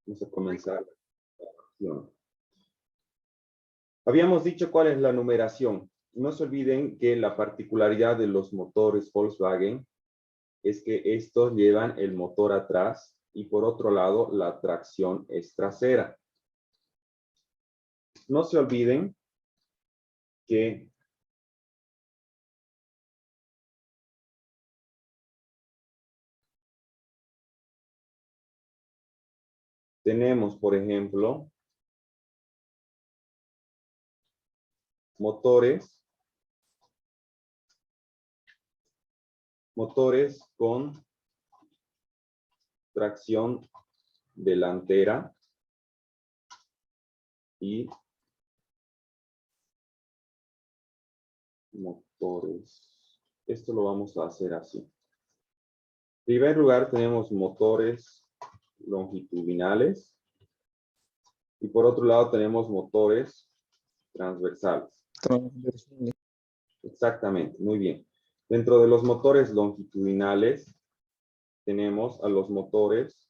Vamos a comenzar. Habíamos dicho cuál es la numeración. No se olviden que la particularidad de los motores Volkswagen es que estos llevan el motor atrás y por otro lado la tracción es trasera. No se olviden que tenemos, por ejemplo, motores con tracción delantera y motores. Esto lo vamos a hacer así. En primer lugar tenemos motores longitudinales y por otro lado tenemos motores transversales. Exactamente, muy bien. Dentro de los motores longitudinales tenemos a los motores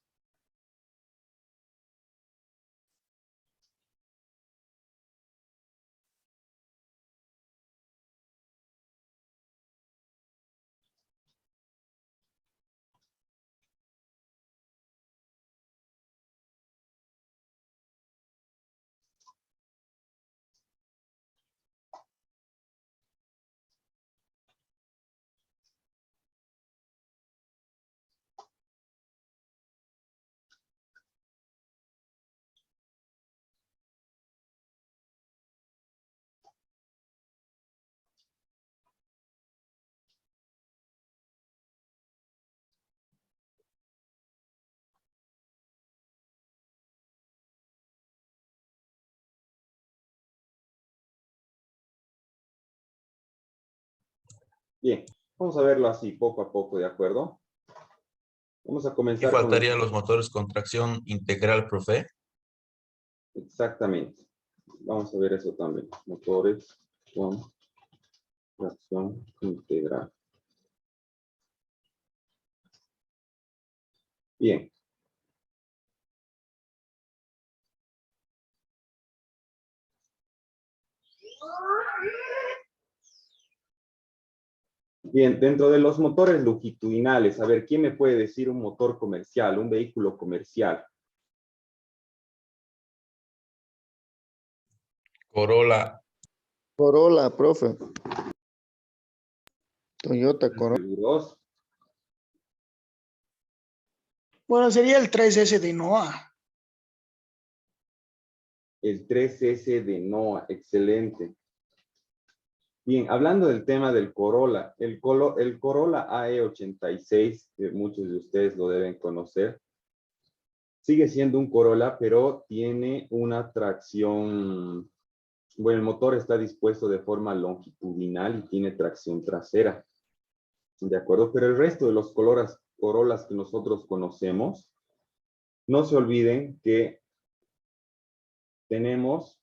bien, vamos a verlo así, poco a poco, ¿de acuerdo? Vamos a Y comenzar con... faltarían los motores con tracción integral, profe. Exactamente. Vamos a ver eso también. Motores con tracción integral. Bien. Bien, dentro de los motores longitudinales, a ver, ¿quién me puede decir un motor comercial, un vehículo comercial? Corolla. Corolla, profe. Toyota Corolla. ¿Seguros? Bueno, sería el 3S de Noah. El 3S de Noah, excelente. Bien, hablando del tema del Corolla, el Corolla AE86, que muchos de ustedes lo deben conocer, sigue siendo un Corolla, pero tiene una tracción, bueno, el motor está dispuesto de forma longitudinal y tiene tracción trasera, ¿de acuerdo? Pero el resto de los Corollas que nosotros conocemos, no se olviden que tenemos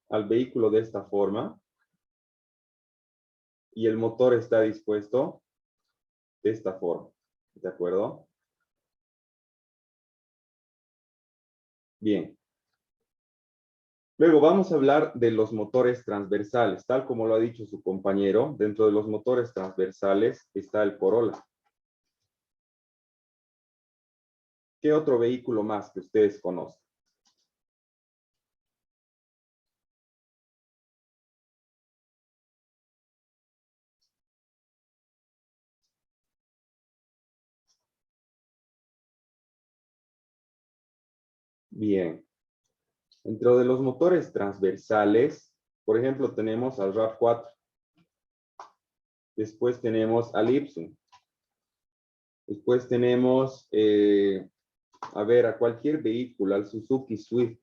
al vehículo de esta forma, y el motor está dispuesto de esta forma, ¿de acuerdo? Bien. Luego vamos a hablar de los motores transversales. Tal como lo ha dicho su compañero, dentro de los motores transversales está el Corolla. ¿Qué otro vehículo más que ustedes conocen? Bien. Dentro de los motores transversales, por ejemplo, tenemos al RAV4. Después tenemos al Ipsum. Después tenemos, a cualquier vehículo, al Suzuki Swift,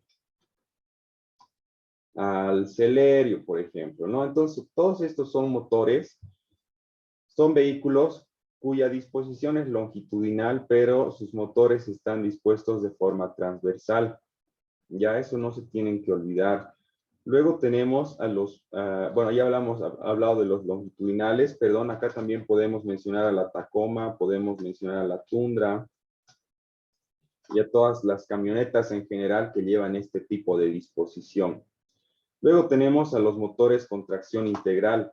al Celerio, por ejemplo, ¿no? Entonces, todos estos son motores, son vehículos cuya disposición es longitudinal, pero sus motores están dispuestos de forma transversal. Ya eso no se tienen que olvidar. Luego tenemos a los, bueno, ya hablado de los longitudinales, perdón, acá también podemos mencionar a la Tacoma, podemos mencionar a la Tundra, y a todas las camionetas en general que llevan este tipo de disposición. Luego tenemos a los motores con tracción integral.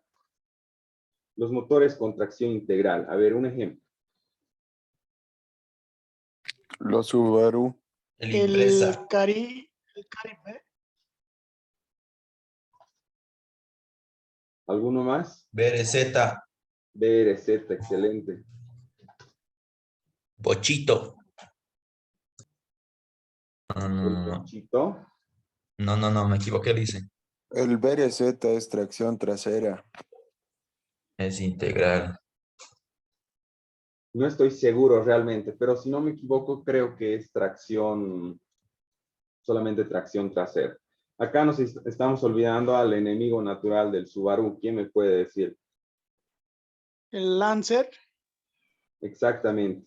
Los motores con tracción integral. A ver, un ejemplo. Los Subaru. El El Impresa, Caribe, ¿Alguno más? BRZ, BRZ, excelente. Bochito. El No, Bochito. no, me equivoqué, dice. El BRZ es tracción trasera. Es integral. No estoy seguro realmente, pero si no me equivoco, creo que es tracción, solamente tracción trasera. Acá nos estamos olvidando al enemigo natural del Subaru. ¿Quién me puede decir? el Lancer, Exactamente.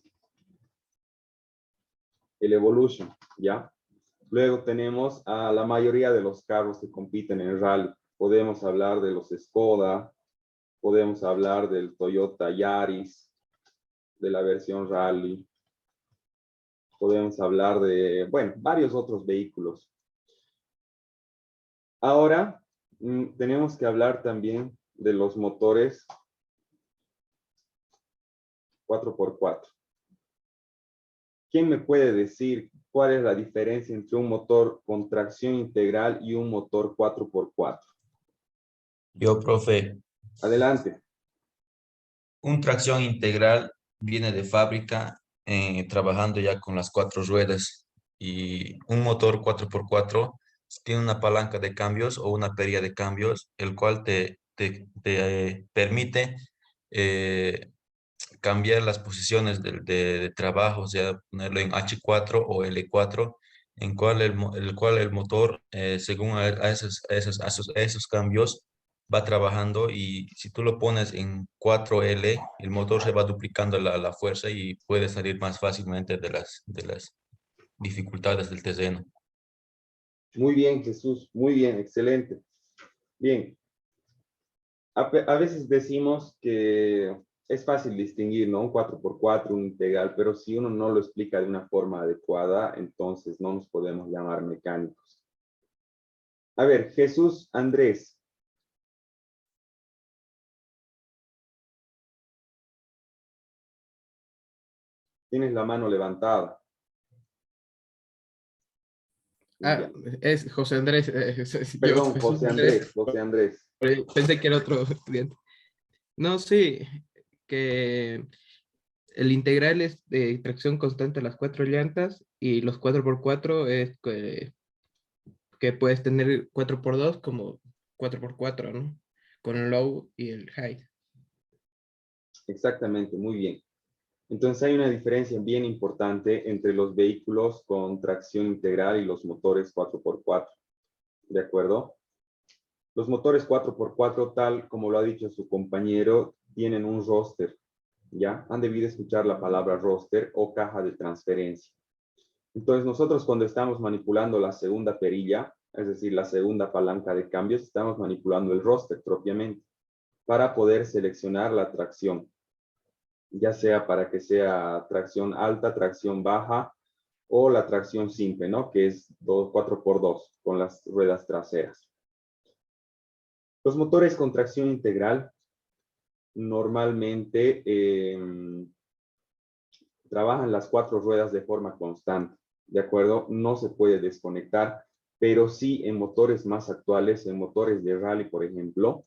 El Evolution, ¿ya? Luego tenemos a la mayoría de los carros que compiten en rally. Podemos hablar de los Skoda, podemos hablar del Toyota Yaris, de la versión rally. Podemos hablar de, bueno, varios otros vehículos. Ahora, tenemos que hablar también de los motores 4x4. ¿Quién me puede decir cuál es la diferencia entre un motor con tracción integral y un motor 4x4? Yo, profe, Adelante. un tracción integral viene de fábrica trabajando ya con las 4 ruedas y un motor 4x4 tiene una palanca de cambios o una perilla de cambios, el cual te permite eh, cambiar las posiciones de trabajo, o sea, ponerlo en H4 o L4, en cual el cual el motor, según a esos cambios, va trabajando y si tú lo pones en 4L, el motor se va duplicando la fuerza y puede salir más fácilmente de las dificultades del terreno. Muy bien, Jesús. Muy bien, excelente. Bien. A veces decimos que es fácil distinguir, ¿no? Un 4x4, un integral, pero si uno no lo explica de una forma adecuada, entonces no nos podemos llamar mecánicos. A ver, Jesús Andrés. Tienes la mano levantada. Ah, Ya. es José Andrés. Perdón, Jesús José Andrés, José Andrés. Pensé que era otro estudiante. No, sí, que el integral es de tracción constante a las 4 llantas y los 4x4 es que puedes tener 4x2 como 4x4, ¿no? Con el low y el high. Exactamente, muy bien. Entonces hay una diferencia bien importante entre los vehículos con tracción integral y los motores 4x4. ¿De acuerdo? Los motores 4x4, tal como lo ha dicho su compañero, tienen un roster. ¿Ya? Han debido escuchar la palabra roster o caja de transferencia. Entonces nosotros cuando estamos manipulando la segunda perilla, es decir, la segunda palanca de cambios, estamos manipulando el roster propiamente para poder seleccionar la tracción, ya sea para que sea tracción alta, tracción baja o la tracción simple, ¿no? Que es 4x2 con las ruedas traseras. Los motores con tracción integral normalmente trabajan las 4 ruedas de forma constante, ¿de acuerdo? No se puede desconectar, pero sí en motores más actuales, en motores de rally, por ejemplo,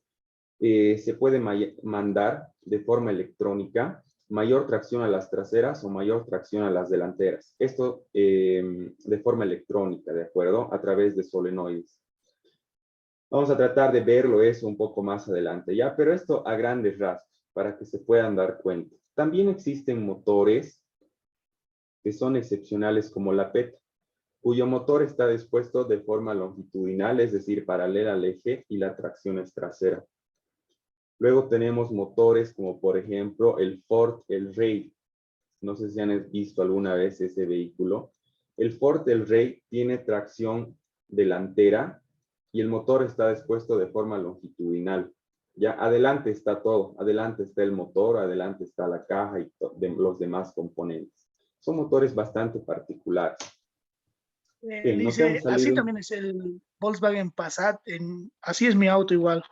se puede mandar de forma electrónica mayor tracción a las traseras o mayor tracción a las delanteras. Esto de forma electrónica, ¿de acuerdo? A través de solenoides. Vamos a tratar de verlo eso un poco más adelante, ¿ya? Pero esto a grandes rasgos, para que se puedan dar cuenta. También existen motores que son excepcionales como la PET, cuyo motor está dispuesto de forma longitudinal, es decir, paralela al eje y la tracción es trasera. Luego tenemos motores como por ejemplo el Ford El Rey. No sé si han visto alguna vez ese vehículo. El Ford El Rey tiene tracción delantera y el motor está dispuesto de forma longitudinal. Ya adelante está todo, adelante está el motor, adelante está la caja y los demás componentes. Son motores bastante particulares. Bien, nos Dice, hemos salido así un- también es el Volkswagen Passat. Así es mi auto igual.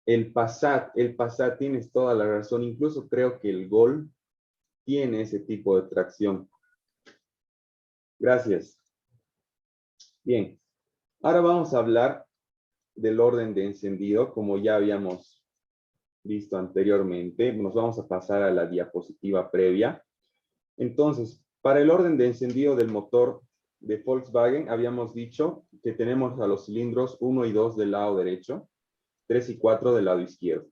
el Passat, tienes toda la razón. Incluso creo que el Gol tiene ese tipo de tracción. Gracias. Bien, ahora vamos a hablar del orden de encendido, como ya habíamos visto anteriormente. Nos vamos a pasar a la diapositiva previa. Entonces, para el orden de encendido del motor de Volkswagen, habíamos dicho que tenemos a los cilindros 1 y 2 del lado derecho, 3 y 4 del lado izquierdo.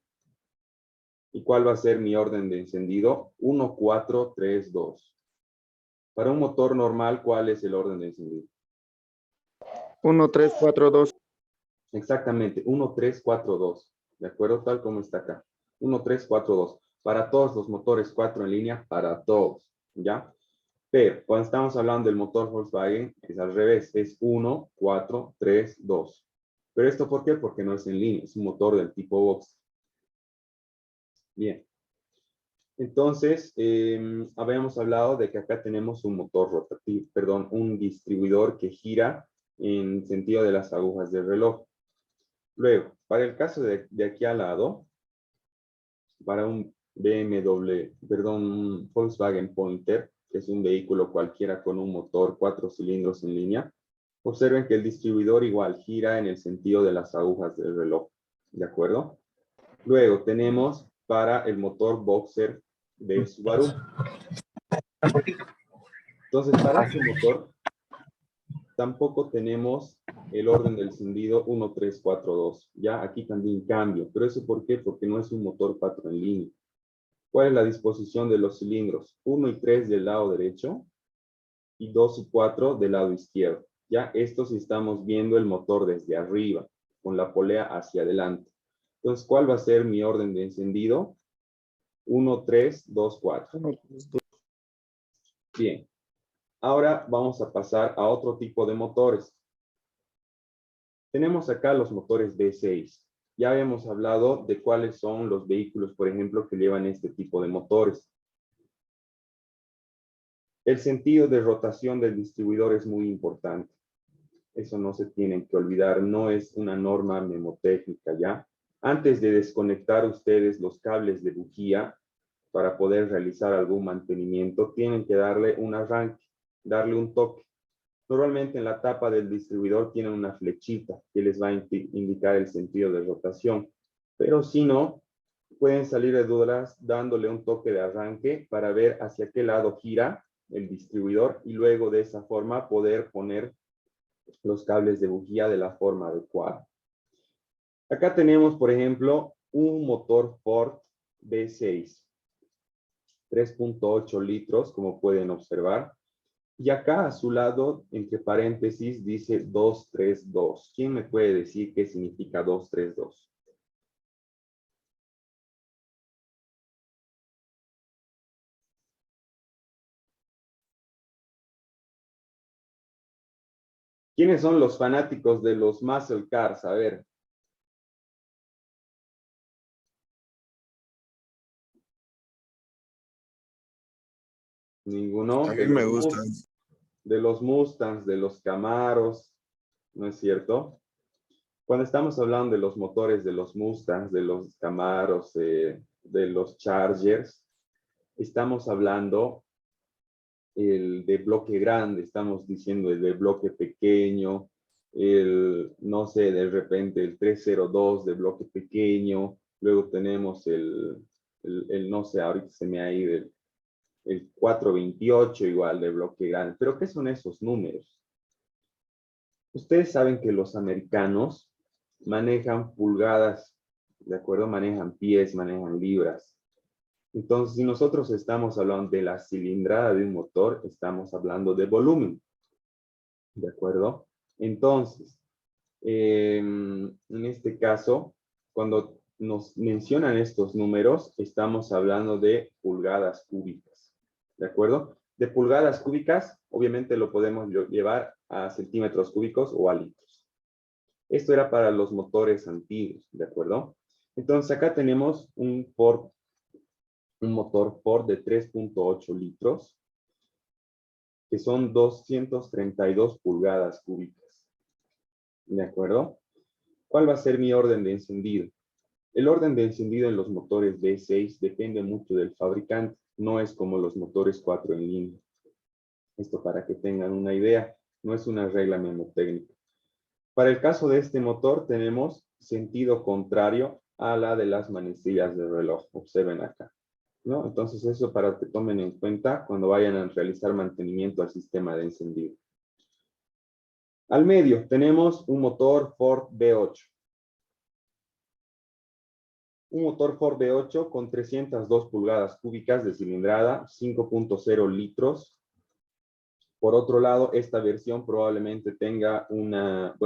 ¿Y cuál va a ser mi orden de encendido? 1, 4, 3, 2. Para un motor normal, ¿cuál es el orden de encendido? 1, 3, 4, 2. Exactamente, 1, 3, 4, 2. ¿De acuerdo? Tal como está acá. 1, 3, 4, 2. Para todos los motores 4 en línea, para todos. ¿Ya? Pero cuando estamos hablando del motor Volkswagen, es al revés. Es 1, 4, 3, 2. ¿Pero esto por qué? Porque no es en línea. Es un motor del tipo Boxer. Bien. Entonces, habíamos hablado de que acá tenemos un motor rotativo, perdón, un distribuidor que gira en sentido de las agujas del reloj. Luego, para el caso de aquí al lado, para un un Volkswagen Pointer, que es un vehículo cualquiera con un motor 4 cilindros en línea, observen que el distribuidor igual gira en el sentido de las agujas del reloj. ¿De acuerdo? Luego tenemos para el motor Boxer de Subaru. Entonces, para este motor, tampoco tenemos el orden del encendido 1, 3, 4, 2. Ya aquí también cambio. ¿Pero eso por qué? Porque no es un motor 4 en línea. ¿Cuál es la disposición de los cilindros? 1 y 3 del lado derecho y 2 y 4 del lado izquierdo. Ya esto sí estamos viendo el motor desde arriba, con la polea hacia adelante. Entonces, ¿cuál va a ser mi orden de encendido? 1, 3, 2, 4. Bien. Ahora vamos a pasar a otro tipo de motores. Tenemos acá los motores V6. Ya habíamos hablado de cuáles son los vehículos, por ejemplo, que llevan este tipo de motores. El sentido de rotación del distribuidor es muy importante. Eso no se tienen que olvidar, no es una norma mnemotécnica, ¿ya? Antes de desconectar ustedes los cables de bujía para poder realizar algún mantenimiento, tienen que darle un arranque, darle un toque. Normalmente en la tapa del distribuidor tienen una flechita que les va a indicar el sentido de rotación. Pero si no, pueden salir de dudas dándole un toque de arranque para ver hacia qué lado gira el distribuidor y luego de esa forma poder poner los cables de bujía de la forma adecuada. Acá tenemos, por ejemplo, un motor Ford V6, 3.8 litros, como pueden observar. Y acá a su lado, entre paréntesis, dice 232. ¿Quién me puede decir qué significa 232? ¿Quiénes son los fanáticos de los muscle cars? A ver. Ninguno. A mí me gustan. De los Mustangs, de los Camaros, ¿no es cierto? Cuando estamos hablando de los motores de los Mustangs, de los Camaros, de los Chargers, estamos hablando el de bloque grande, estamos diciendo el de bloque pequeño, el, no sé, de repente el 302 de bloque pequeño, luego tenemos no sé, ahorita se me ha ido el 428 igual de bloque grande. ¿Pero qué son esos números? Ustedes saben que los americanos manejan pulgadas, ¿de acuerdo? Manejan pies, manejan libras. Entonces, si nosotros estamos hablando de la cilindrada de un motor, estamos hablando de volumen, ¿de acuerdo? Entonces, en este caso, cuando nos mencionan estos números, estamos hablando de pulgadas cúbicas, ¿de acuerdo? De pulgadas cúbicas, obviamente lo podemos llevar a centímetros cúbicos o a litros. Esto era para los motores antiguos, ¿de acuerdo? Entonces, acá tenemos un motor Ford de 3.8 litros que son 232 pulgadas cúbicas. ¿De acuerdo? ¿Cuál va a ser mi orden de encendido? El orden de encendido en los motores V6 depende mucho del fabricante. No es como los motores 4 en línea. Esto para que tengan una idea. No es una regla mnemotécnica. Para el caso de este motor tenemos sentido contrario a la de las manecillas del reloj. Observen acá, ¿no? Entonces eso para que tomen en cuenta cuando vayan a realizar mantenimiento al sistema de encendido. Al medio tenemos un motor Ford V8. Un motor Ford V8 con 302 pulgadas cúbicas de cilindrada, 5.0 litros. Por otro lado, esta versión probablemente tenga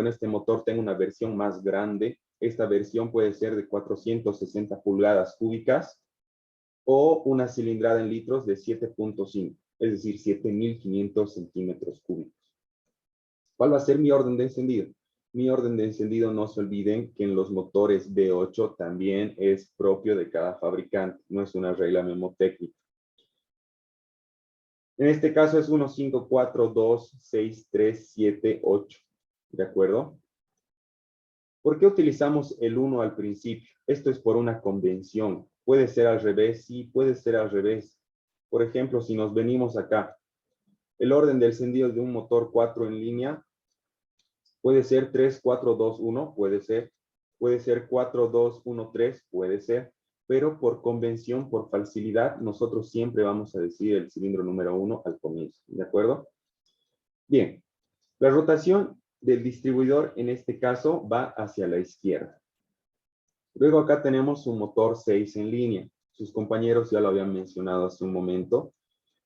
este motor tenga una versión más grande. Esta versión puede ser de 460 pulgadas cúbicas o una cilindrada en litros de 7.5, es decir, 7.500 centímetros cúbicos. ¿Cuál va a ser mi orden de encendido? Mi orden de encendido, no se olviden que en los motores V8 también es propio de cada fabricante, no es una regla mnemotécnica. En este caso es 1, 5, 4, 2, 6, 3, 7, 8. ¿De acuerdo? ¿Por qué utilizamos el 1 al principio? Esto es por una convención. ¿Puede ser al revés? Sí, puede ser al revés. Por ejemplo, si nos venimos acá, el orden del encendido de un motor 4 en línea puede ser 3, 4, 2, 1, puede ser. Puede ser 4, 2, 1, 3, puede ser. Pero por convención, por facilidad, nosotros siempre vamos a decir el cilindro número 1 al comienzo. ¿De acuerdo? Bien. La rotación del distribuidor en este caso va hacia la izquierda. Luego acá tenemos un motor 6 en línea. Sus compañeros ya lo habían mencionado hace un momento.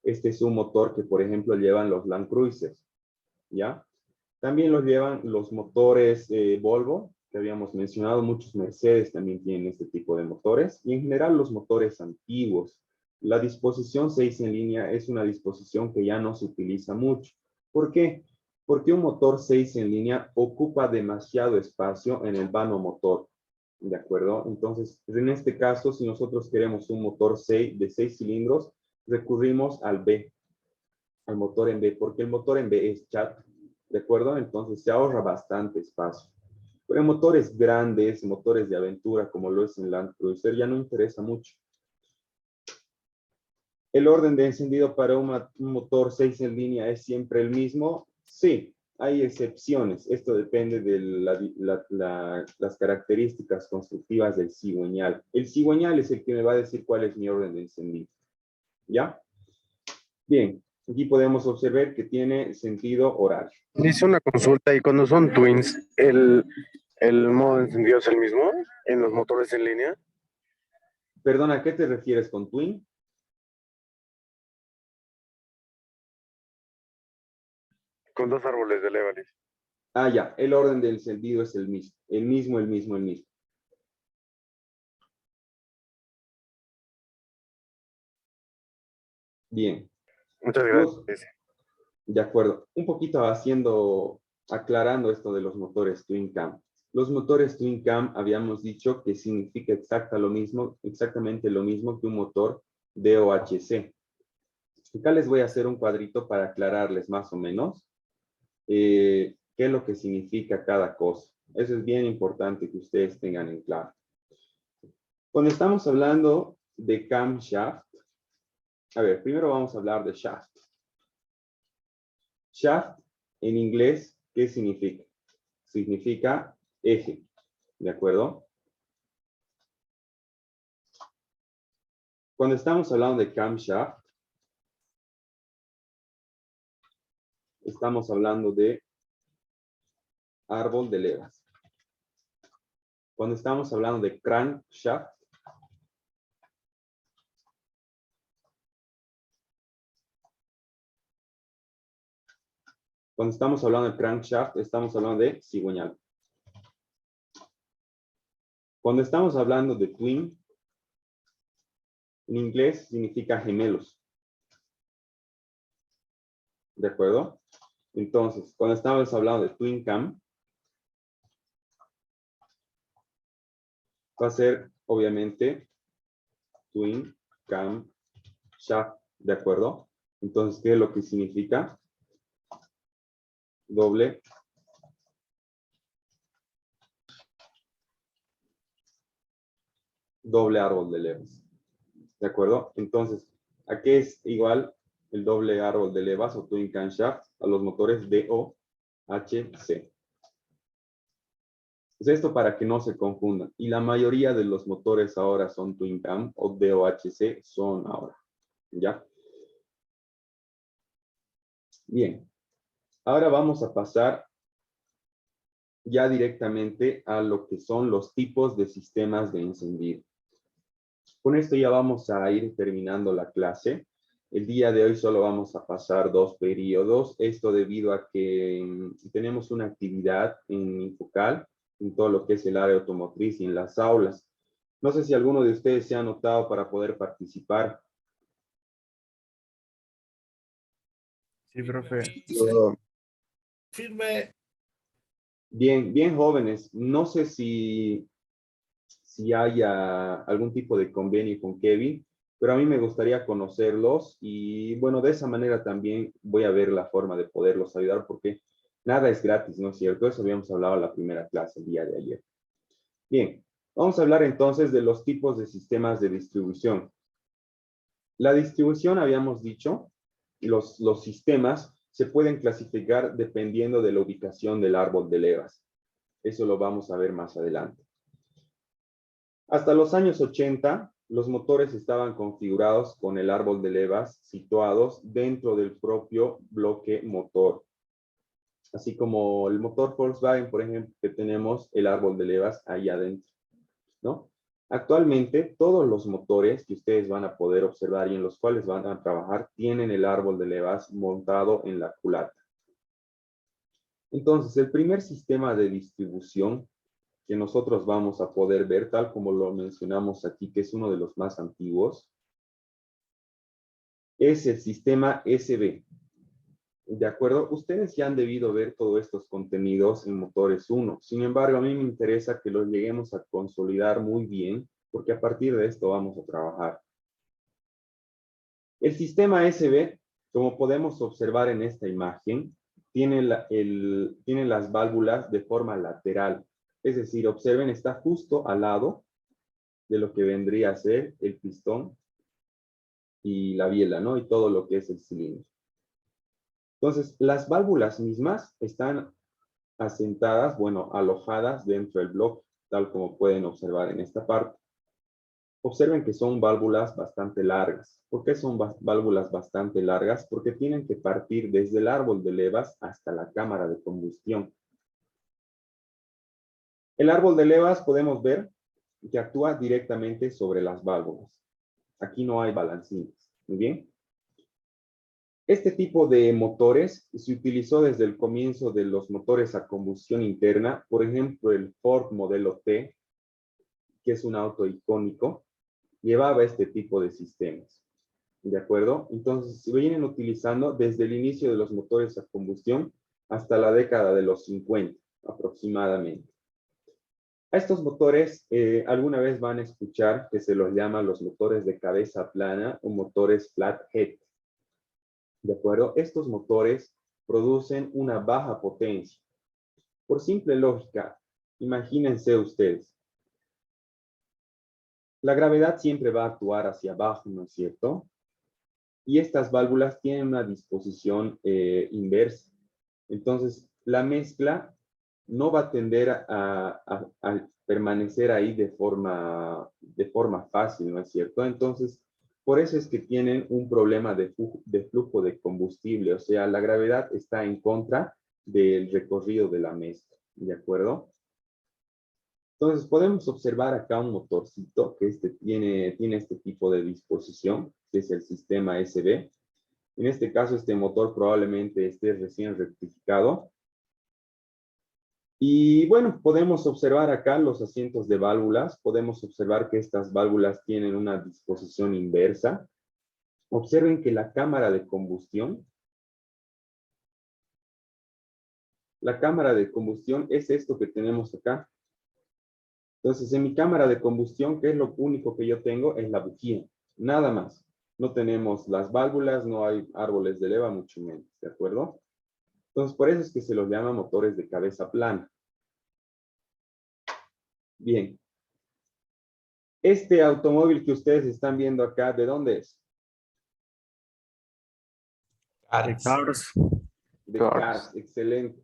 Este es un motor que, por ejemplo, llevan los Land Cruisers. ¿Ya? También los llevan los motores Volvo, que habíamos mencionado. Muchos Mercedes también tienen este tipo de motores. Y en general los motores antiguos. La disposición 6 en línea es una disposición que ya no se utiliza mucho. ¿Por qué? Porque un motor 6 en línea ocupa demasiado espacio en el vano motor. ¿De acuerdo? Entonces, en este caso, si nosotros queremos un motor 6 de 6 cilindros, recurrimos al B, al motor en B, porque el motor en B es chat. ¿De acuerdo? Entonces se ahorra bastante espacio. Pero en motores grandes, motores de aventura, como lo es en Land Cruiser, ya no interesa mucho. ¿El orden de encendido para un motor 6 en línea es siempre el mismo? Sí, hay excepciones. Esto depende de las características constructivas del cigüeñal. El cigüeñal es el que me va a decir cuál es mi orden de encendido. ¿Ya? Bien, aquí podemos observar que tiene sentido horario. Hice una consulta y cuando son twins, ¿el modo de encendido es el mismo en los motores en línea? Perdona, ¿a qué te refieres con twin? Con dos árboles de Levalis. Ah, ya, el orden del encendido es el mismo. El mismo, el mismo, el mismo. Bien. Muchas gracias. De acuerdo. Un poquito aclarando esto de los motores Twin Cam. Los motores Twin Cam habíamos dicho que significa exactamente lo mismo que un motor DOHC. Acá les voy a hacer un cuadrito para aclararles más o menos qué es lo que significa cada cosa. Eso es bien importante que ustedes tengan en claro. Cuando estamos hablando de camshaft, a ver, primero vamos a hablar de shaft. Shaft, en inglés, ¿qué significa? Significa eje, ¿de acuerdo? Cuando estamos hablando de camshaft, estamos hablando de árbol de levas. Cuando estamos hablando de crankshaft, estamos hablando de cigüeñal. Cuando estamos hablando de twin, en inglés significa gemelos. ¿De acuerdo? Entonces, cuando estamos hablando de twin cam, va a ser, obviamente, twin cam shaft. ¿De acuerdo? Entonces, ¿qué es lo que significa? doble árbol de levas. ¿De acuerdo? Entonces, ¿a qué es igual el doble árbol de levas o twin camshaft? A los motores DOHC. Es esto para que no se confundan. Y la mayoría de los motores ahora son twin cam o DOHC son ahora. ¿Ya? Bien. Ahora vamos a pasar ya directamente a lo que son los tipos de sistemas de encendido. Con esto ya vamos a ir terminando la clase. El día de hoy solo vamos a pasar 2 periodos. Esto debido a que tenemos una actividad en Infocal, en todo lo que es el área automotriz y en las aulas. No sé si alguno de ustedes se ha anotado para poder participar. Sí, profe. Firme. Bien, bien jóvenes. No sé si haya algún tipo de convenio con Kevin, pero a mí me gustaría conocerlos y bueno, de esa manera también voy a ver la forma de poderlos ayudar porque nada es gratis, ¿no es cierto? Eso habíamos hablado en la primera clase el día de ayer. Bien, vamos a hablar entonces de los tipos de sistemas de distribución. La distribución, habíamos dicho, los sistemas se pueden clasificar dependiendo de la ubicación del árbol de levas. Eso lo vamos a ver más adelante. Hasta los años 80, los motores estaban configurados con el árbol de levas situados dentro del propio bloque motor. Así como el motor Volkswagen, por ejemplo, que tenemos el árbol de levas ahí adentro, ¿no? Actualmente, todos los motores que ustedes van a poder observar y en los cuales van a trabajar tienen el árbol de levas montado en la culata. Entonces, el primer sistema de distribución que nosotros vamos a poder ver, tal como lo mencionamos aquí, que es uno de los más antiguos, es el sistema SB. ¿De acuerdo? Ustedes ya han debido ver todos estos contenidos en Motores 1. Sin embargo, a mí me interesa que los lleguemos a consolidar muy bien, porque a partir de esto vamos a trabajar. El sistema SB, como podemos observar en esta imagen, tiene las válvulas de forma lateral. Es decir, observen, está justo al lado de lo que vendría a ser el pistón y la biela, ¿no? Y todo lo que es el cilindro. Entonces, las válvulas mismas están asentadas, bueno, alojadas dentro del bloque, tal como pueden observar en esta parte. Observen que son válvulas bastante largas. ¿Por qué son válvulas bastante largas? Porque tienen que partir desde el árbol de levas hasta la cámara de combustión. El árbol de levas podemos ver que actúa directamente sobre las válvulas. Aquí no hay balancines. Muy bien. Este tipo de motores se utilizó desde el comienzo de los motores a combustión interna. Por ejemplo, el Ford modelo T, que es un auto icónico, llevaba este tipo de sistemas. ¿De acuerdo? Entonces, se vienen utilizando desde el inicio de los motores a combustión hasta la década de los 50, aproximadamente. A estos motores, alguna vez van a escuchar que se los llama los motores de cabeza plana o motores flathead. ¿De acuerdo? Estos motores producen una baja potencia. Por simple lógica, imagínense ustedes. La gravedad siempre va a actuar hacia abajo, ¿no es cierto? Y estas válvulas tienen una disposición inversa. Entonces, la mezcla no va a tender a permanecer ahí de forma fácil, ¿no es cierto? Entonces, por eso es que tienen un problema de flujo de combustible, o sea, la gravedad está en contra del recorrido de la mezcla, ¿de acuerdo? Entonces, podemos observar acá un motorcito que tiene este tipo de disposición, que es el sistema SB. En este caso, este motor probablemente esté recién rectificado. Y bueno, podemos observar acá los asientos de válvulas. Podemos observar que estas válvulas tienen una disposición inversa. Observen que la cámara de combustión es esto que tenemos acá. Entonces, en mi cámara de combustión, ¿qué es lo único que yo tengo? Es la bujía, nada más. No tenemos las válvulas, no hay árboles de leva, mucho menos, ¿de acuerdo? Entonces, por eso es que se los llama motores de cabeza plana. Bien. Este automóvil que ustedes están viendo acá, ¿de dónde es? Cars. De Cars. Cars, excelente.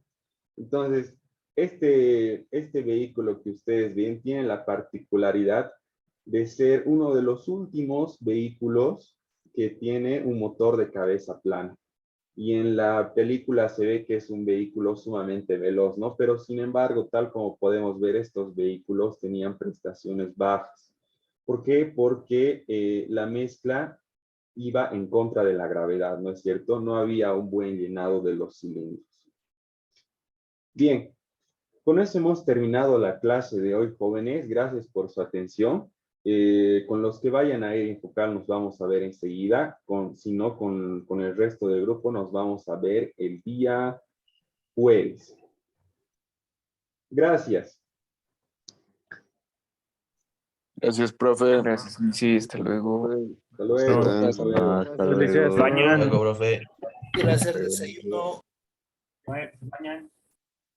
Entonces, este vehículo que ustedes ven tiene la particularidad de ser uno de los últimos vehículos que tiene un motor de cabeza plana. Y en la película se ve que es un vehículo sumamente veloz, ¿no? Pero sin embargo, tal como podemos ver, estos vehículos tenían prestaciones bajas. ¿Por qué? Porque la mezcla iba en contra de la gravedad, ¿no es cierto? No había un buen llenado de los cilindros. Bien, con eso hemos terminado la clase de hoy, jóvenes. Gracias por su atención. Con los que vayan a ir a enfocar nos vamos a ver enseguida. Si no, con el resto del grupo nos vamos a ver el día jueves. Gracias. Gracias, profe. Gracias, sí, hasta luego. Hasta luego. Hasta Felicidades. Luego, profe. Gracias, desayuno. Mañana.